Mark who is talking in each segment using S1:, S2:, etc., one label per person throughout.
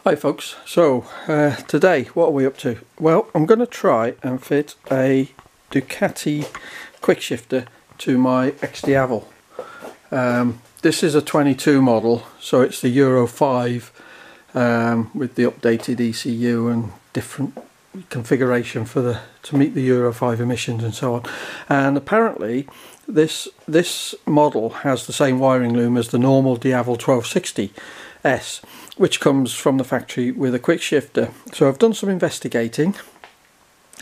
S1: Hi folks, so today what are we up to? Well, I'm going to try and fit a Ducati Quickshifter to my Xdiavel. This is a 22 model, so it's the Euro 5 with the updated ECU and different configuration for to meet the Euro 5 emissions and so on. And apparently this model has the same wiring loom as the normal Xdiavel 1260S, which comes from the factory with a Quickshifter. So I've done some investigating,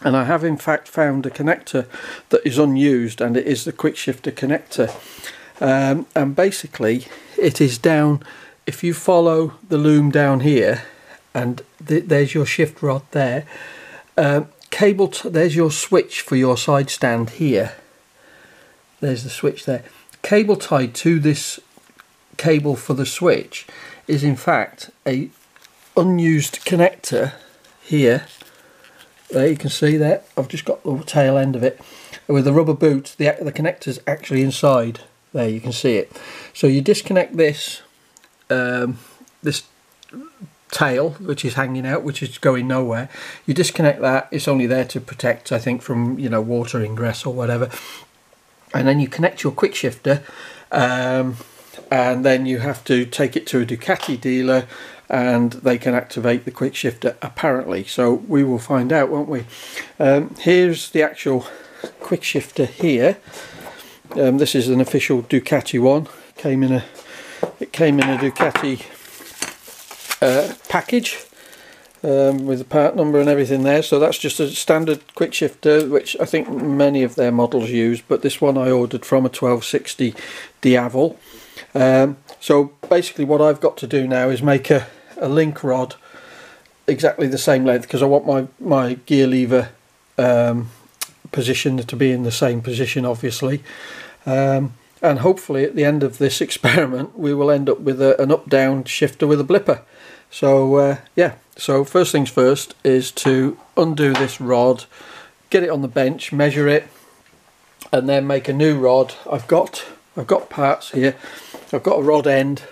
S1: and I have in fact found a connector that is unused, and it is the Quickshifter connector. And basically it is down, if you follow the loom down here, and there's your shift rod there, there's your switch for your side stand here, there's the switch there. Cable tied to this cable for the switch is in fact a unused connector here. There you can see that I've just got the tail end of it with the rubber boot. The connector's actually inside there, you can see it. So you disconnect this this tail which is hanging out, which is going nowhere. You disconnect that. It's only there to protect, I think, from, you know, water ingress or whatever. And then you connect your Quickshifter, and then you have to take it to a Ducati dealer and they can activate the Quickshifter apparently. So we will find out, won't we? Here's the actual Quickshifter here. This is an official Ducati one. It came in a Ducati package with the part number and everything there. So that's just a standard Quickshifter, which I think many of their models use, but this one I ordered from a 1260 Xdiavel. So basically what I've got to do now is make a link rod exactly the same length, because I want my gear lever position to be in the same position, obviously. And hopefully at the end of this experiment we will end up with an up-down shifter with a blipper. So yeah, so first things first is to undo this rod, get it on the bench, measure it, and then make a new rod. I've got parts here. I've got a rod end.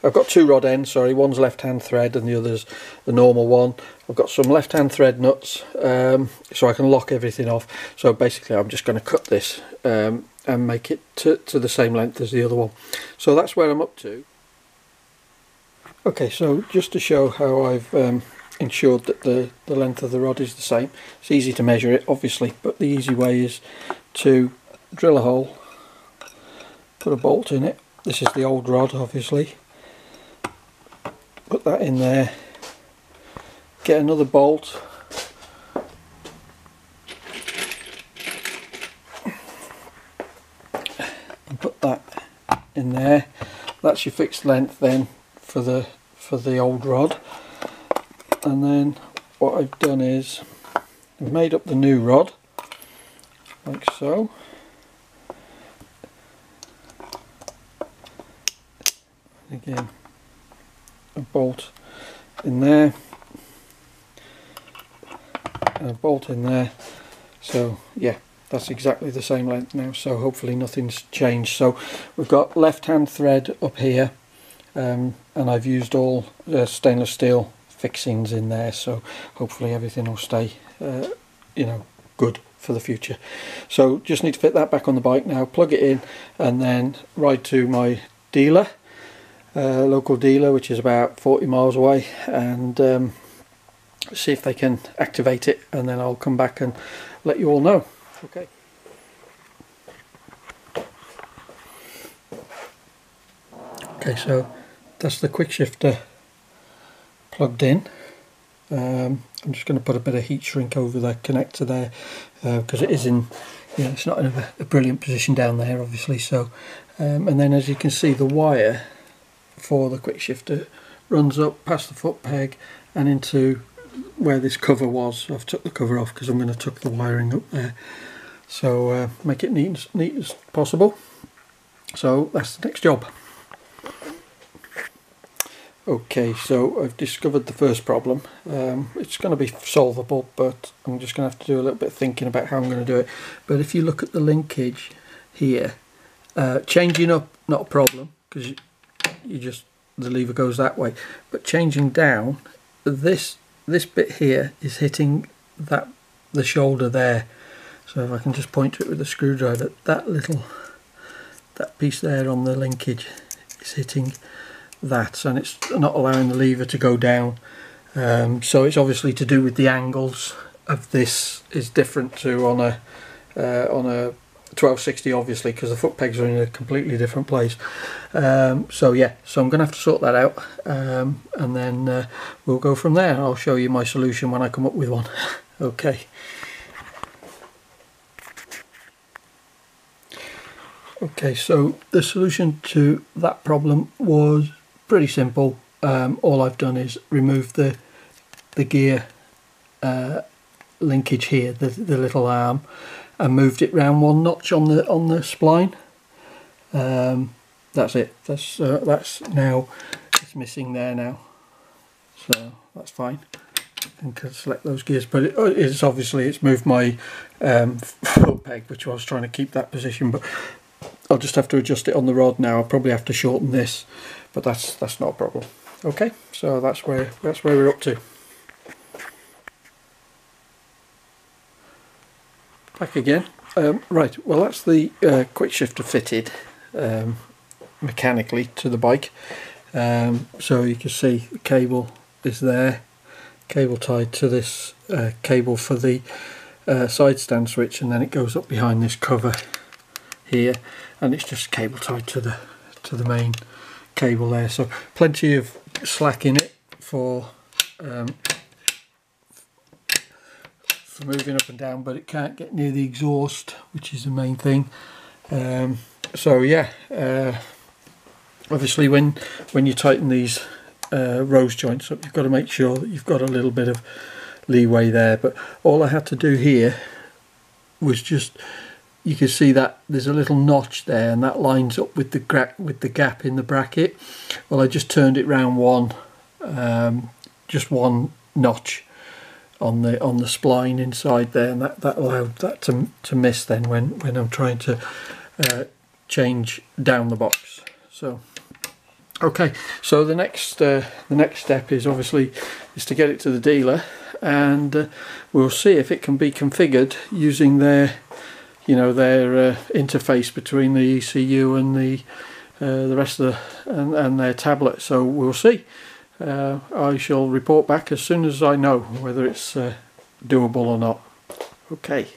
S1: I've got two rod ends, sorry, one's left-hand thread and the other's the normal one. I've got some left-hand thread nuts, so I can lock everything off. So basically I'm just going to cut this and make it to the same length as the other one. So that's where I'm up to. Okay, so just to show how I've ensured that the length of the rod is the same. It's easy to measure it, obviously, but the easy way is to drill a hole, put a bolt in it. This is the old rod, obviously. Put that in there, get another bolt, and put that in there. That's your fixed length then for the old rod. And then what I've done is I've made up the new rod like so. Again, a bolt in there and a bolt in there. So yeah, that's exactly the same length now, so hopefully nothing's changed. So we've got left hand thread up here, and I've used all stainless steel fixings in there, so hopefully everything will stay you know, good for the future. So just need to fit that back on the bike now, plug it in, and then ride to my dealer, local dealer, which is about 40 miles away, and see if they can activate it, and then I'll come back and let you all know. Okay. Okay, so that's the Quickshifter plugged in. I'm just going to put a bit of heat shrink over the connector there, because it is in, you know, it's not in a brilliant position down there, obviously. So and then as you can see, the wire for the Quickshifter runs up past the foot peg and into where this cover was. I've took the cover off because I'm going to tuck the wiring up there, so make it neat as possible. So that's the next job. Okay, so I've discovered the first problem. It's going to be solvable, but I'm just going to have to do a little bit of thinking about how I'm going to do it. But if you look at the linkage here, changing up, not a problem, because you just the lever goes that way. But changing down, this bit here is hitting the shoulder there. So if I can just point to it with a screwdriver, that piece there on the linkage is hitting that, and it's not allowing the lever to go down. So it's obviously to do with the angles of this is different to on a 1260, obviously, because the foot pegs are in a completely different place. So yeah, so I'm going to have to sort that out, and then we'll go from there. I'll show you my solution when I come up with one. Okay. Okay, so the solution to that problem was pretty simple. All I've done is remove the gear linkage here, the little arm, and moved it round 1 notch on the spline. That's it. That's now, it's missing there now, so that's fine. I can select those gears, but it's obviously it's moved my foot peg, which I was trying to keep that position, but I'll just have to adjust it on the rod now. I'll probably have to shorten this, but that's not a problem. Okay, so that's where we're up to. Back again. Right, well, that's the Quickshifter fitted mechanically to the bike. So you can see the cable is there, cable tied to this cable for the side stand switch, and then it goes up behind this cover here, and it's just cable tied to the main cable there. So plenty of slack in it for moving up and down, but it can't get near the exhaust, which is the main thing. So yeah, obviously when you tighten these rose joints up, you've got to make sure that you've got a little bit of leeway there. But all I had to do here was just, you can see that there's a little notch there, and that lines up with the gap in the bracket. Well, I just turned it round just one notch on the spline inside there, and that allowed that to miss then when I'm trying to change down the box. So okay, so the next step is obviously to get it to the dealer, and we'll see if it can be configured using their interface between the ECU and the rest of and their tablet. So we'll see. I shall report back as soon as I know whether it's doable or not. Okay.